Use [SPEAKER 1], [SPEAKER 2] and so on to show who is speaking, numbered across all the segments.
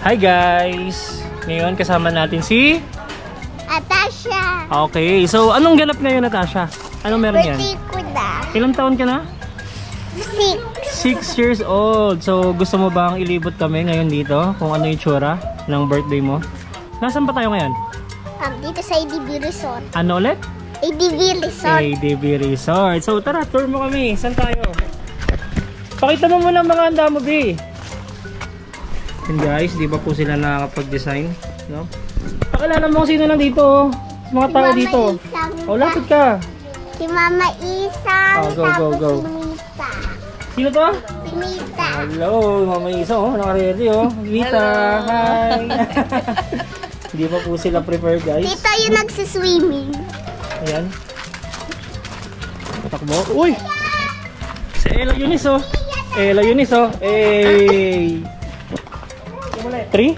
[SPEAKER 1] Hi guys! Ngayon kasama natin si
[SPEAKER 2] Natasha.
[SPEAKER 1] Okay, so anong ganap ngayon, Natasha? Anong meron yan?
[SPEAKER 2] Birthday ko na.
[SPEAKER 1] Ilang taon ka na? 6 years old. So gusto mo bang ilibot kami ngayon dito? Kung ano yung tsura ng birthday mo? Nasaan pa tayo ngayon?
[SPEAKER 2] Dito sa ADB Resort.
[SPEAKER 1] Ano ulit?
[SPEAKER 2] ADB Resort.
[SPEAKER 1] ADB Resort. So tara, tour mo kami. Saan tayo? Pakita mo muna mga handa mo, B. And guys, di ba po sila nakakapag-design? No? Pakilala mo kung sino lang dito. Mga tao dito. O, lapit ka.
[SPEAKER 2] Si Mama Isang.
[SPEAKER 1] Go.
[SPEAKER 2] Si Mita.
[SPEAKER 1] Sino to?
[SPEAKER 2] Si Mita.
[SPEAKER 1] Hello, Mama Isa. Oh, naka-ready oh. Mita, hi. Hindi pa po sila prepared, guys.
[SPEAKER 2] Dito yung nagsiswimming.
[SPEAKER 1] Ayan. Patakbo. Uy! Si Ella Eunice oh. Ella Eunice oh. Hey! 3?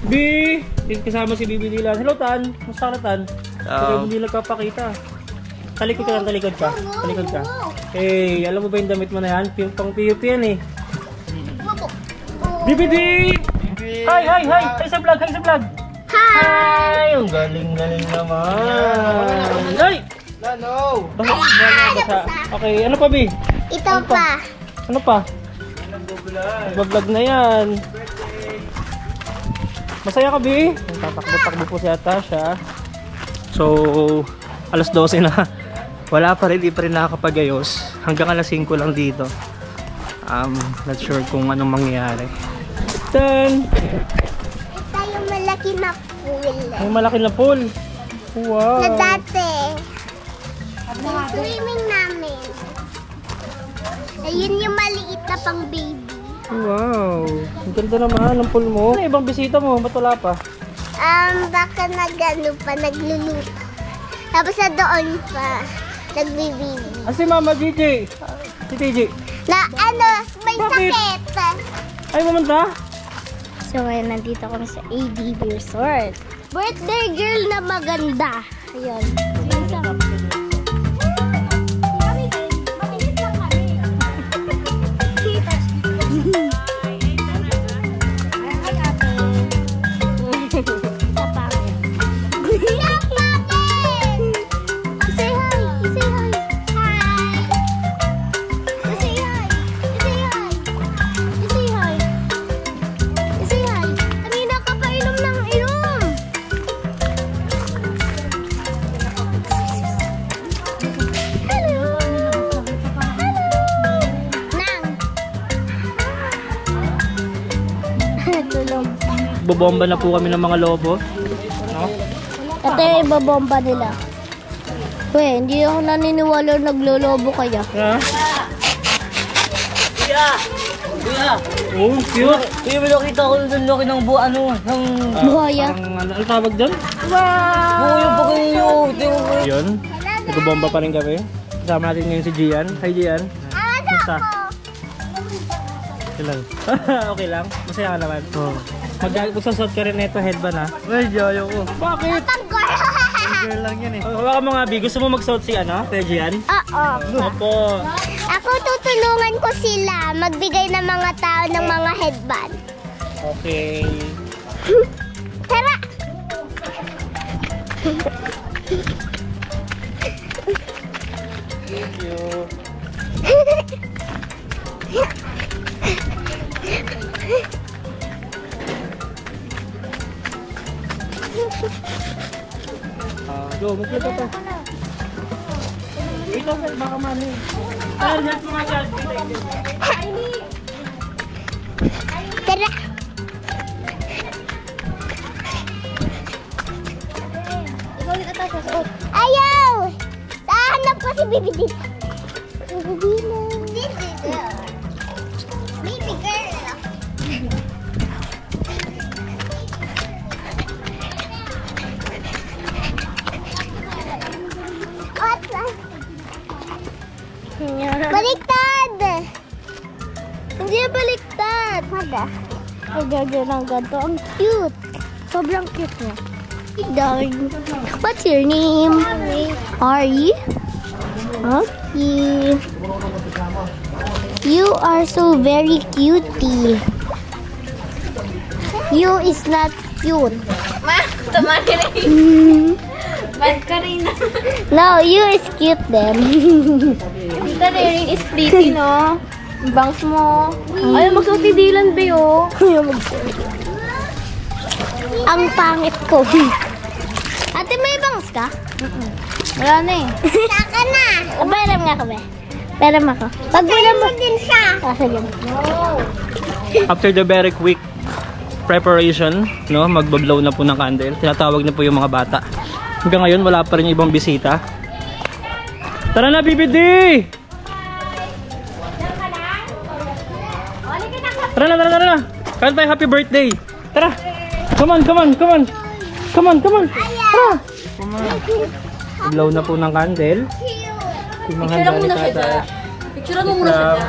[SPEAKER 1] B! Kasama si Bibi Dilan. Hello, Tan. Musta ka, Tan? Hindi nagpapakita. Talikod ka lang, talikod ka. Talikod ka. Hey, alam mo ba yung damit mo na yan? Pang PUP yan eh. Bibi D! Hi! Hi sa vlog! Hi sa vlog! Hi! Ang galing naman! Ay!
[SPEAKER 3] No!
[SPEAKER 1] Okay, ano pa, B?
[SPEAKER 2] Ito pa.
[SPEAKER 1] Ano pa? Nagbablog na yan. Masaya ka, B? Tatakbo-takbo po si Natasha. So, alas 12 na. Wala pa rin, di pa rin nakakapagayos. Hanggang alas 5 lang dito. Not sure kung anong mangyayari. Then,
[SPEAKER 2] Ito yung malaki na pool.
[SPEAKER 1] may malaki na pool. Wow.
[SPEAKER 2] Na dati. Yung swimming namin. Ayun yung maliit na pang baby.
[SPEAKER 1] Wow. Ang ganda naman ng pool mo. Ano ibang bisita mo? Ba't wala pa?
[SPEAKER 2] Baka nagluluto. Tapos na doon pa, nagbibibi.
[SPEAKER 1] Si Mama GJ. Si TJ.
[SPEAKER 2] Na may
[SPEAKER 1] Bakit?
[SPEAKER 2] sakit.
[SPEAKER 1] Ay, pumunta?
[SPEAKER 2] So ngayon, nandito kami sa ADB Resort. Birthday girl na maganda. Ayun.
[SPEAKER 1] Bobomba na po kami ng mga lobo. No?
[SPEAKER 2] Ito yung ibabomba nila. Uy, hindi ako naniniwala naglolobo kaya.
[SPEAKER 1] Ha?
[SPEAKER 3] Kuya!
[SPEAKER 1] Oh, cute.
[SPEAKER 3] Kuya, may nakita ko yung laki ng ng...
[SPEAKER 2] Buhaya.
[SPEAKER 1] Ano tawag doon?
[SPEAKER 2] Wow!
[SPEAKER 3] Oo, yung pag-iyo.
[SPEAKER 1] Yun. Nagbobomba pa rin kami. Kasama natin ngayon si Gian. Hi, Gian. Basta. Okay lang. Okay lang? Masaya ka naman? Oo. Magsasot ka rin nito headband ha?
[SPEAKER 3] Medyo, ayoko.
[SPEAKER 1] Bakit?
[SPEAKER 3] Girl lang yan eh.
[SPEAKER 1] Baka mga B, gusto mo magsuot si ano? Kaya Gian?
[SPEAKER 2] Oo.
[SPEAKER 1] Opo.
[SPEAKER 2] Ako tutulungan ko sila magbigay ng mga tao ng mga headband.
[SPEAKER 1] Okay.
[SPEAKER 2] Tara!
[SPEAKER 1] Thank you. Go, magkita pa. Wait lang, baka mani. Help mo nga.
[SPEAKER 2] Tara! Ayaw! Hanap ko si Bibi dito. Bibi na. Bibi girl. Baliktad! Hindi baliktad! Wala. Ay, gagawin ng ganito. Ang cute! Sobrang cute niya. Darling. What's your name? Ari. Okay. You are so very cutie. You is not cute.
[SPEAKER 4] Ma, tumaki rin. Bad ka rin.
[SPEAKER 2] No, you is cute then.
[SPEAKER 4] Dito rin is pretty, no? Bangs mo. Ayaw magsuti-dilan, be, oh.
[SPEAKER 2] Ang pangit ko. Ate, may bangs ka?
[SPEAKER 4] Wala na eh.
[SPEAKER 2] Saka na. Peram nga ka, be. Peram ako. Pag wala mo din siya. Sige.
[SPEAKER 1] After the very quick preparation, no, magbablow na po ng candle. Tinatawag na po yung mga bata. Hanggang ngayon, wala pa rin yung ibang bisita. Tara na, BBD! Tara na, tara na, tara na! Kaya tayo happy birthday! Tara! Come on, come on, come on! Come on, come on! Tara! Blow na po ng candle.
[SPEAKER 4] Picturean mo muna siya dyan. Picturean mo muna siya dyan.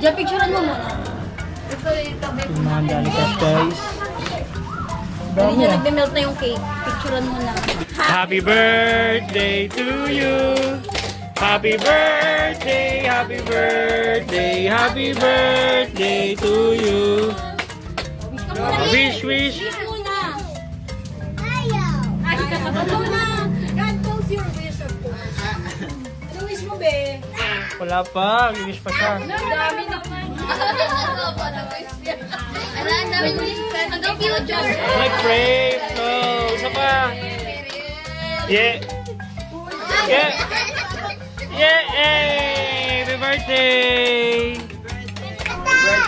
[SPEAKER 4] Dyan, picturean mo muna.
[SPEAKER 1] Yung mga handa ni Kat, guys.
[SPEAKER 4] Hindi niya nagbe-melt na yung cake. Picturean mo na.
[SPEAKER 1] Happy birthday to you! Happy birthday, happy birthday, happy birthday to you! Wish, wish!
[SPEAKER 4] Wish muna! Ay, kakapalo na! God knows your wish, of course. Ano wish mo, be?
[SPEAKER 1] Wala pa, wish pa siya.
[SPEAKER 4] Dami naman. Ala, ang dami wish. Hanggang future.
[SPEAKER 1] Like frame, no, isa pa. Yeah! Yeah! Yeah! Happy birthday!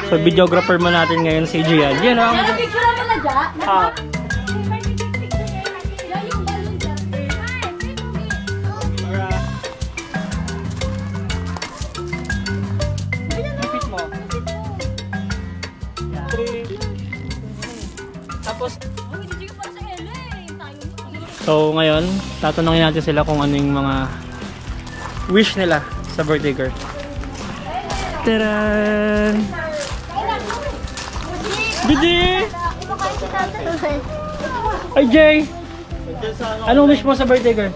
[SPEAKER 1] So, videographer mo natin ngayon si Gian. Yan ang...
[SPEAKER 4] Pero picturean mo na dyan.
[SPEAKER 1] Ah.
[SPEAKER 4] Yan yung balloon dyan.
[SPEAKER 1] Ipit mo. Tapos, so ngayon, tatanungin natin sila kung ano yung mga wish nila sa birthday girl. Taran! Bidi! Ay, Jay! Anong wish mo sa birthday girl?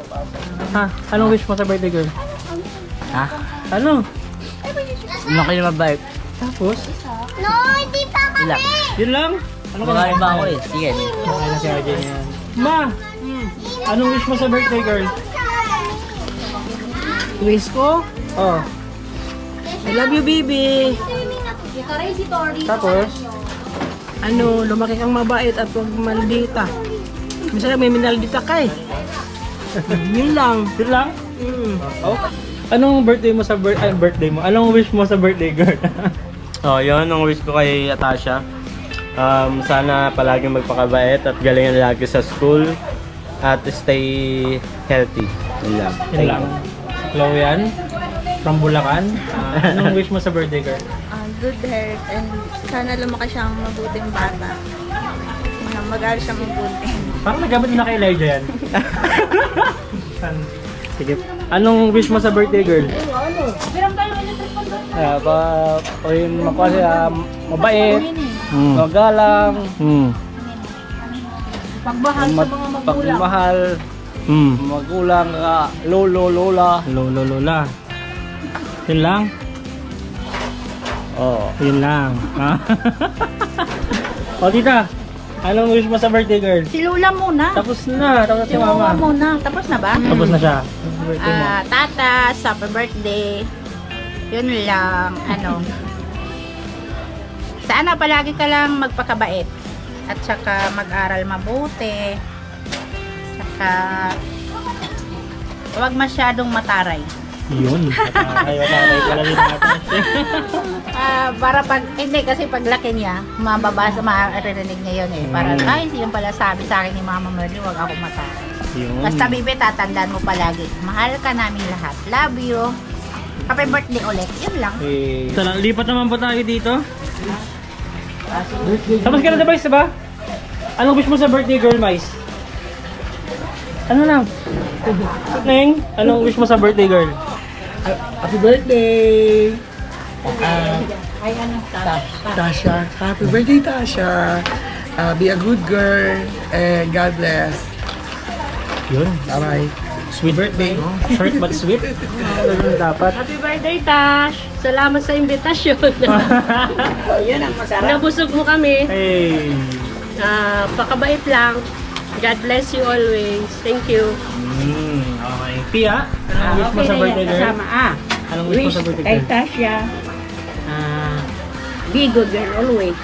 [SPEAKER 1] Ha? Anong wish mo sa birthday girl?
[SPEAKER 3] Ha?
[SPEAKER 1] Ano?
[SPEAKER 3] Laki na mabait.
[SPEAKER 1] Tapos?
[SPEAKER 2] No, hindi pa kami.
[SPEAKER 1] Yun lang? Ano ka
[SPEAKER 3] Kumain ba ako eh? Sige.
[SPEAKER 1] Okay na si RJ yan. Ma! Anong wish mo sa birthday girl?
[SPEAKER 3] Wish ko?
[SPEAKER 1] Oh.
[SPEAKER 3] I love you, baby.
[SPEAKER 1] Tapos?
[SPEAKER 3] Ano, lumaki kang mabait at huwag maldita. Masaya may minaldita ka eh. Yun lang.
[SPEAKER 1] Yun lang? Oh. Anong birthday mo sa birthday mo? Anong wish mo sa birthday girl? Oh, yun. Ang wish ko kay Atasha. Sana palaging magpakabait at galingan lagi sa school at stay healthy. Yun lang. Yun lang. Chloe yan, from Bulacan. Anong wish mo sa birthday girl?
[SPEAKER 4] Good health and sana lumaki siyang mabuting bata. Mag-aaral siya mabuti.
[SPEAKER 1] Parang nagabot na kay Elijah yan. Sige. Anong wish mo sa birthday girl?
[SPEAKER 3] Oyun mo kasi mabait, magalang,
[SPEAKER 4] Pagmahal sa mga magulang.
[SPEAKER 3] pagmamahal, magulang, lolo, lola.
[SPEAKER 1] Lolo, lola. Yun lang?
[SPEAKER 3] Oh.
[SPEAKER 1] Yun lang. O, tita. Anong wish mo sa birthday girl?
[SPEAKER 4] Si Lula muna.
[SPEAKER 1] Tapos na. Tapos
[SPEAKER 4] Si
[SPEAKER 1] si
[SPEAKER 4] Mama
[SPEAKER 1] mama.
[SPEAKER 4] muna. Tapos na ba?
[SPEAKER 1] Tapos na siya. Birthday mo.
[SPEAKER 4] Tatas, happy birthday. Yun lang, sana palagi ka lang magpakabait at saka mag-aral mabuti. Saka huwag masyadong mataray.
[SPEAKER 1] Yun. Mataray pala rin natin.
[SPEAKER 4] Para pag, hindi kasi paglaki niya, mababasa, maririnig niya yun eh. Para, ay, yun pala sabi sa akin ni Mama Merly, huwag ako mataray.
[SPEAKER 1] Yun.
[SPEAKER 4] Basta bibi, tatandaan mo palagi. Mahal ka namin lahat. Love you. Happy birthday ulit. Yun lang.
[SPEAKER 1] Tara, lipat naman po tayo dito. Tapos ka na na, Vice, diba? Anong wish mo sa birthday girl, Vice? Ano lang? Neng, anong wish mo sa birthday girl?
[SPEAKER 3] Happy birthday! Tasha. Happy birthday, Tasha. Be a good girl and God bless.
[SPEAKER 1] Yun.
[SPEAKER 3] Bye-bye.
[SPEAKER 1] Sweet birthday. Short but sweet. Ganun dapat.
[SPEAKER 3] Happy birthday, Tash! Salamat sa imbitasyon.
[SPEAKER 4] Yun ang masarap.
[SPEAKER 3] Nabusog mo kami.
[SPEAKER 1] Hey.
[SPEAKER 3] Pakabait lang. God bless you always. Thank you.
[SPEAKER 1] Okay. Pia, anong wish mo sa birthday girl?
[SPEAKER 4] Kasama,
[SPEAKER 1] Anong wish mo sa birthday
[SPEAKER 4] kay
[SPEAKER 1] girl?
[SPEAKER 4] Tasha, be good girl always.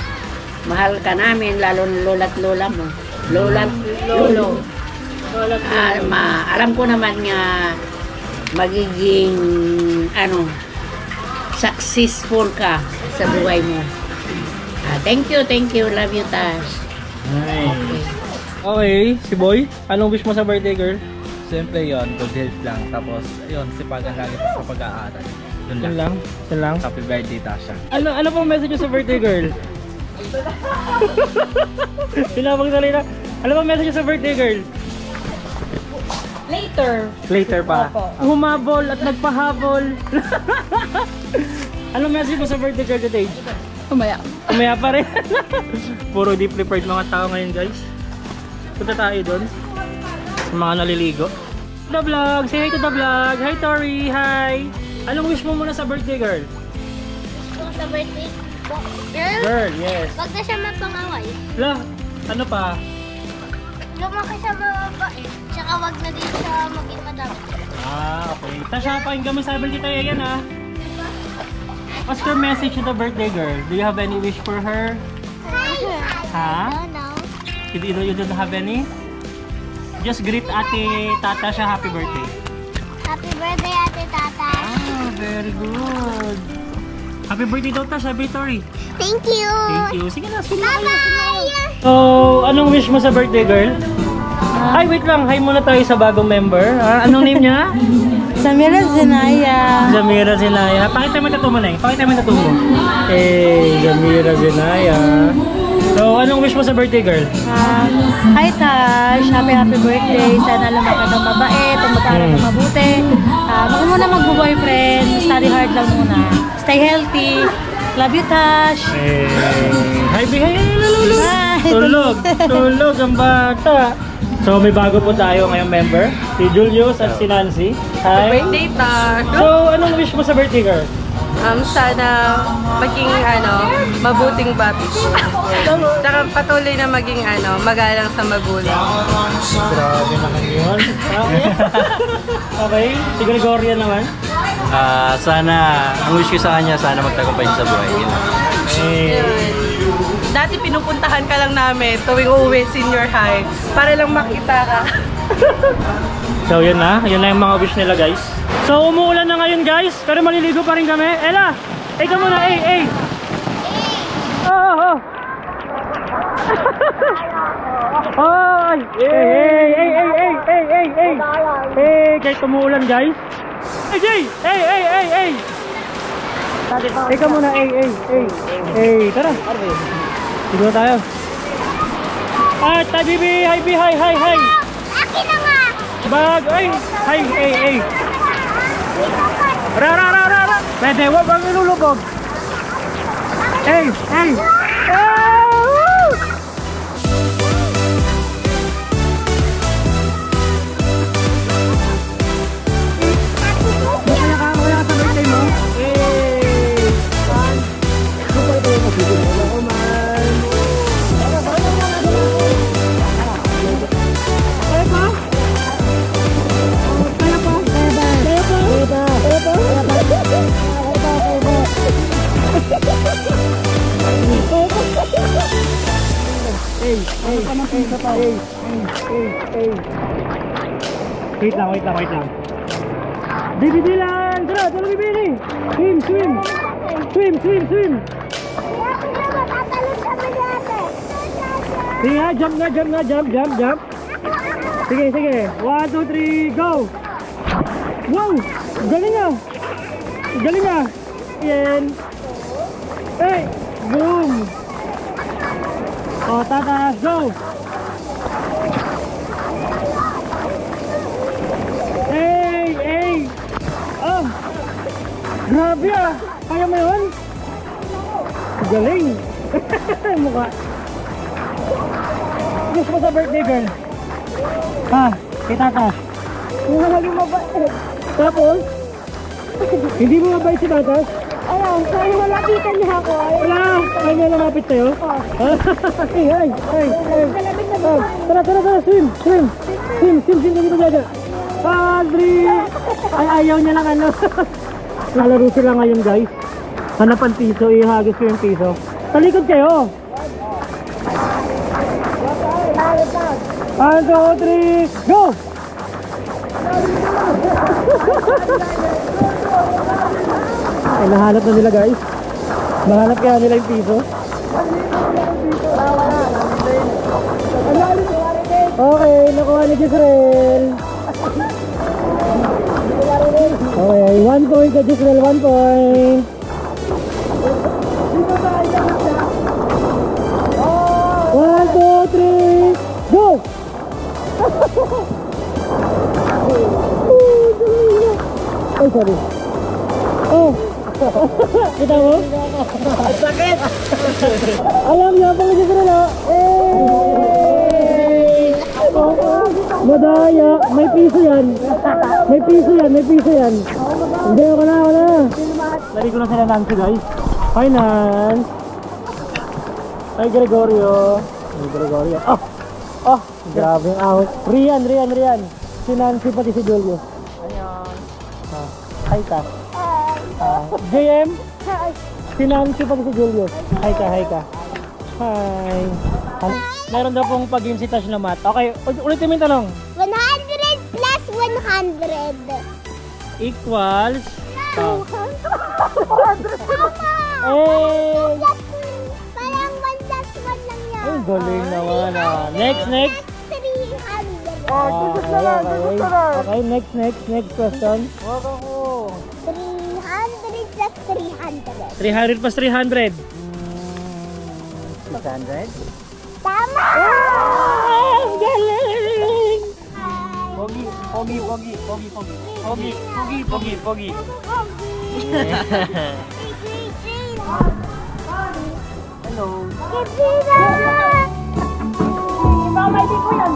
[SPEAKER 4] Mahal ka namin, lalo na lola't lola mo. Lola't lolo. Alam ko naman nga magiging successful ka sa buhay mo. Thank you, love you, Tash.
[SPEAKER 1] Okay, si Boy, anong wish mo sa birthday girl?
[SPEAKER 5] Siyempre yun, good health lang. Tapos, yun, sipagan lagi sa pag-aaral. Yun
[SPEAKER 1] Yan
[SPEAKER 5] lang.
[SPEAKER 1] lang? Yan lang?
[SPEAKER 5] Happy birthday, Tasha.
[SPEAKER 1] Ano pong message mo sa birthday girl? Pinabang salita. Ano pong message mo sa birthday girl? Later pa. Humabol at nagpahabol. Anong message mo sa birthday girl today?
[SPEAKER 3] Umaya.
[SPEAKER 1] Umaya pa rin. Puro deep prepared mga tao ngayon, guys. Punta tayo doon. Sa mga naliligo. The vlog! Say hi to the vlog! Hi Tori! Hi! Anong wish mo muna sa birthday girl?
[SPEAKER 2] Sa birthday girl?
[SPEAKER 1] Girl, yes.
[SPEAKER 2] Wag na siya mapangaway.
[SPEAKER 1] La, ano pa?
[SPEAKER 2] Lumaki siya mababait. Tsaka wag na din siya maging madami.
[SPEAKER 1] Okay. Tasha, pakinggan mo sabi kita yan What's your message to the birthday girl? Do you have any wish for her? Ha?
[SPEAKER 2] No.
[SPEAKER 1] You don't have any? Just greet Ate Tata siya happy birthday.
[SPEAKER 2] Happy birthday, Ate Tata.
[SPEAKER 1] Very good. Happy birthday daw ta, sabi Tori.
[SPEAKER 2] Thank you.
[SPEAKER 1] Thank you. Sige na, sige na.
[SPEAKER 2] Bye-bye.
[SPEAKER 1] So, anong wish mo sa birthday girl? Ay, wait lang. Hi muna tayo sa bagong member. Anong name niya?
[SPEAKER 3] Samira Zenaya.
[SPEAKER 1] Zamira Zenaya. Pakita mo yung tattoo mo na eh. Pakita mo yung tattoo mo. Zamira Zenaya. So, anong wish mo sa birthday girl?
[SPEAKER 3] Hi Tash, happy birthday. Sana lumaki ng mabait, mag-aaral ng mabuti. Huwag muna mag-boyfriend, study hard lang muna. Stay healthy. Love you, Tash.
[SPEAKER 1] Hi, Tulog ang bata. So, may bago po tayo ngayong member. Si Julius at si Nancy. Hi.
[SPEAKER 3] Birthday, Tash.
[SPEAKER 1] So, anong wish mo sa birthday girl?
[SPEAKER 3] Sana maging mabuting bata. Tsaka patuloy na maging magalang sa magulang.
[SPEAKER 1] Grabe naman yun. Okay, si Gregoria naman.
[SPEAKER 5] Sana, ang wish ko sa kanya, sana magtagumpay siya sa buhay.
[SPEAKER 3] Dati pinupuntahan ka lang namin tuwing uuwi senior high para lang makita ka.
[SPEAKER 1] So, yun na yung mga wish nila, guys. So, umuulan na ngayon, guys, pero maliligo pa rin kami. Ella, ka muna, Oh. Ay! Kahit umuulan, guys. Jay! Ka muna, tara. Siguro tayo. At Tabibi, hi.
[SPEAKER 2] Akin na nga.
[SPEAKER 1] Bag, hi. Ra. Pwede, wag kang ilulubog. Kaya sa birthday mo? Wait lang. Bibi lang! Tara, bibili! Swim! Sige nga, jump. Sige. 1, 2, 3, go! Wow! Galing na! Yan! Boom! Tataas, go! Grabe kaya mo yun? Galing! Mukha. Gusto mo sa birthday girl? Kita Tash.
[SPEAKER 2] Hindi na naging mabait.
[SPEAKER 1] Tapos, hindi mo mabait si Batas?
[SPEAKER 2] Ayun, sorry, malapitan niya ako.
[SPEAKER 1] Wala! Ay niya lumapit sa'yo?
[SPEAKER 2] Oh.
[SPEAKER 1] Ay! Tara, swim! Swim dito Jaja. Padre! Ay, ayaw niya lang ano. Lalaro sila ngayon guys. Hanapan piso, ihagis ko yung piso. Talikod kayo! 1, 2, 3, go! Ay, nahanap na nila guys. Nahanap kaya nila yung piso. Okay, nakuha ni Jisrael. Okay, 1 point ka Jisrael, 1 point. One, two, three, go! Ay, sorry. Oh! Kita mo? Sakit! Alam niyo, pang Jisrael ha? Madaya! May piso yan! May piso yan! Hindi, ako na! Lari ko na sila Nancy guys. Finance! Ay, Gregorio! Oh! Grabe yung ahot. Rian! Si Nancy pati si Julio. Hi ka. JM? Si Nancy pati si Julio. Hi ka. Hi. Meron daw pong pag-game si Tash na mat. Okay, ulitin mo yung tanong.
[SPEAKER 2] 100 plus 100.
[SPEAKER 1] Equals?
[SPEAKER 2] Tama! Parang 1 plus 1 lang yan.
[SPEAKER 1] Ay, galing naman ah. Next.
[SPEAKER 2] 300.
[SPEAKER 1] Okay, next question.
[SPEAKER 2] 300 plus 300.
[SPEAKER 1] 300 plus 300. 600?
[SPEAKER 2] Tama!
[SPEAKER 1] Ang galing! Pogi. Hello.
[SPEAKER 2] Mama, di ko yan.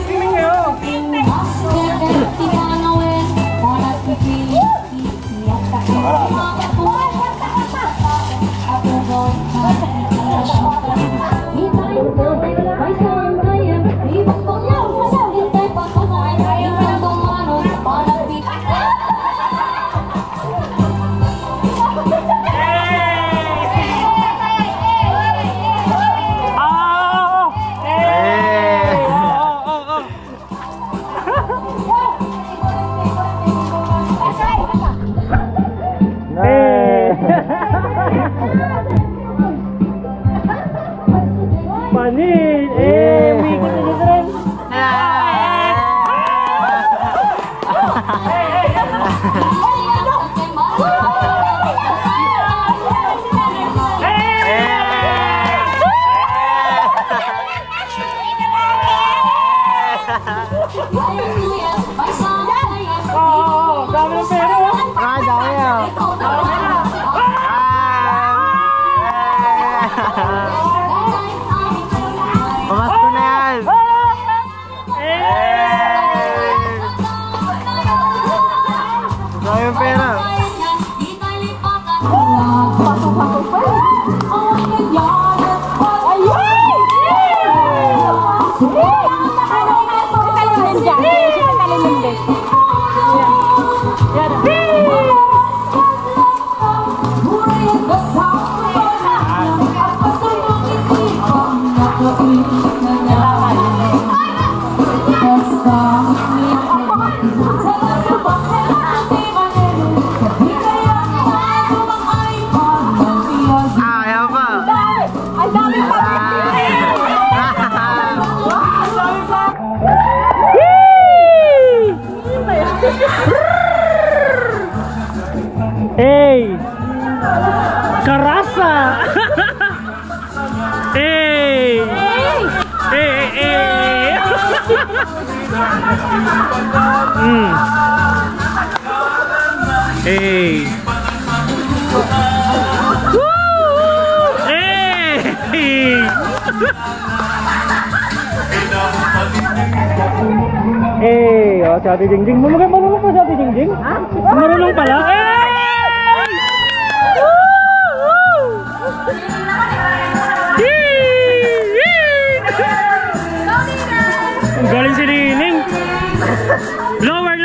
[SPEAKER 1] Swimming kayo! Panin! May ikot na dito rin! Dami ng pera!
[SPEAKER 5] Dami yan. Pamasko na yan. Dami yung pera.
[SPEAKER 1] Hey! Karasa! Hey! Hey! Hey! Woo! Eh, oh, si Ate Jingjing. Marunong pa si Ate Jingjing? Ha? Marunong pala? Ang galing si Nining. Lower.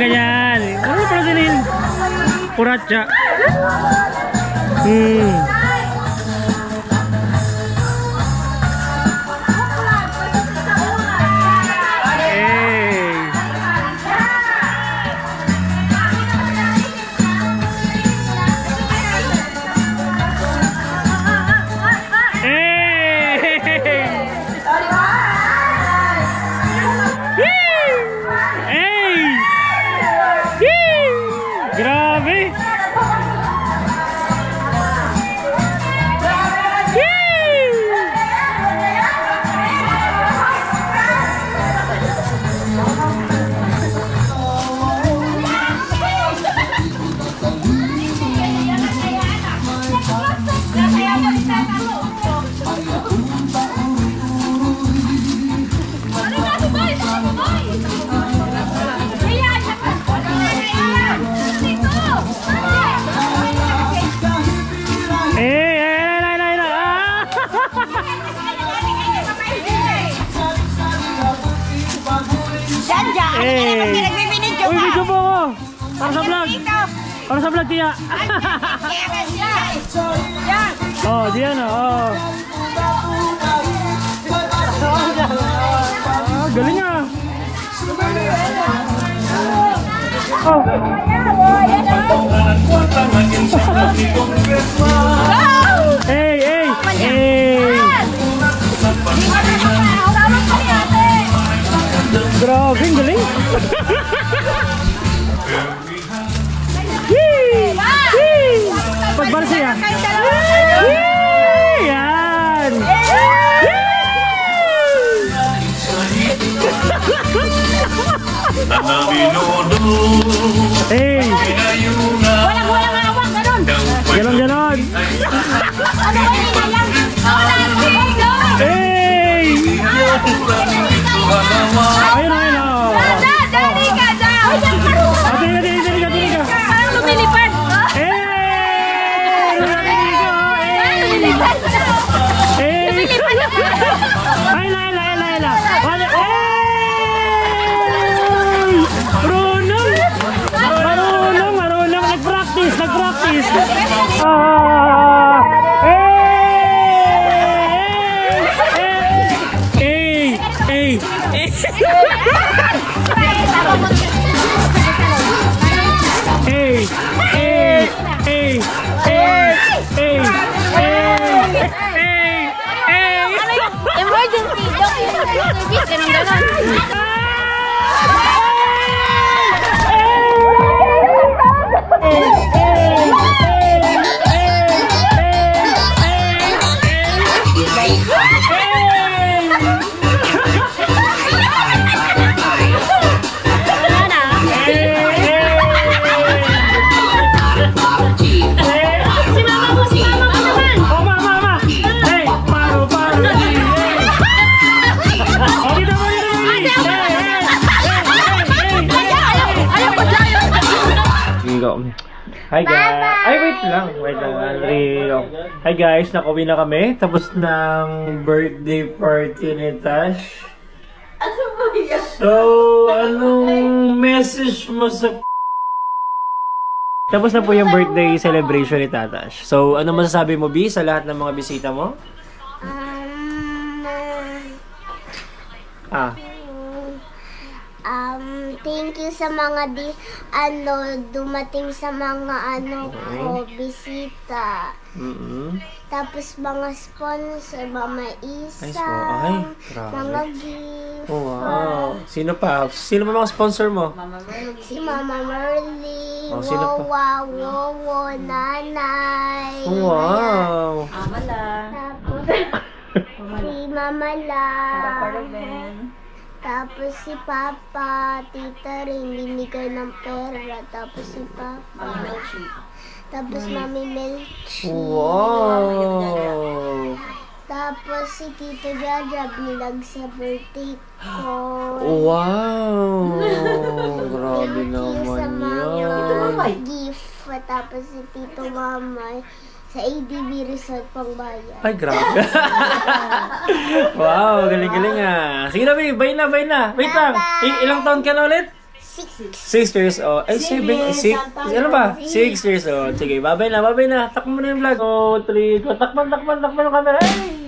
[SPEAKER 1] Ganyan. Ano pala si Nining? Kuratsa. Grabe! Uy, video po ako! Para sa vlog! Para sa vlog, tiya! Oh, diyan o! Galing ah! Oh! Hey! Grabe, ang galing! Pagbar siya! Yan! Hey!
[SPEAKER 2] Walang hawak, ganun!
[SPEAKER 1] Ganon!
[SPEAKER 2] Ano ba yun lang?
[SPEAKER 1] Hey! Ayun!
[SPEAKER 2] Dali ka daw!
[SPEAKER 1] Dali ka!
[SPEAKER 2] Parang lumilipad! Marunong! Nag-practice! Emergency! Service! Ganun!
[SPEAKER 1] Hi guys! Ay, wait lang. Hi guys, nakauwi na kami. Tapos ng birthday party ni Tash. Ano ba yan? So, anong message mo sa... Tapos na po yung birthday celebration ni Tatash. So, ano masasabi mo, B, sa lahat ng mga bisita mo?
[SPEAKER 2] Thank you sa mga dumating sa mga ko bisita. Tapos mga sponsor, Mama Isa, mga gift.
[SPEAKER 1] Wow. Sino pa? Sino pa mga sponsor mo?
[SPEAKER 2] Si Mama Merly, Wowo, Nanay.
[SPEAKER 1] Wow.
[SPEAKER 2] Tapos si Mama La. Tapos si Papa, Tita rin, binigay ng pera. Tapos si Papa. Tapos Mami Melchi.
[SPEAKER 1] Wow!
[SPEAKER 2] Tapos si Tito Jaja, binag sa birthday ko.
[SPEAKER 1] Wow! Grabe
[SPEAKER 2] Thank you sa
[SPEAKER 1] naman yun.
[SPEAKER 2] mga gift. Tapos si Tito Mamay sa ADB Resort Pangbayan.
[SPEAKER 1] Ay, grabe. Wow, galing-galing ah. Sige na, babe. Bye na. Wait lang. Ilang taon ka na ulit? 6 years old. Ay, 7, 6. Ano ba? 6 years old. Sige, bye-bye na. Takpan mo na yung vlog. 2, 3, takpan yung camera. Ay!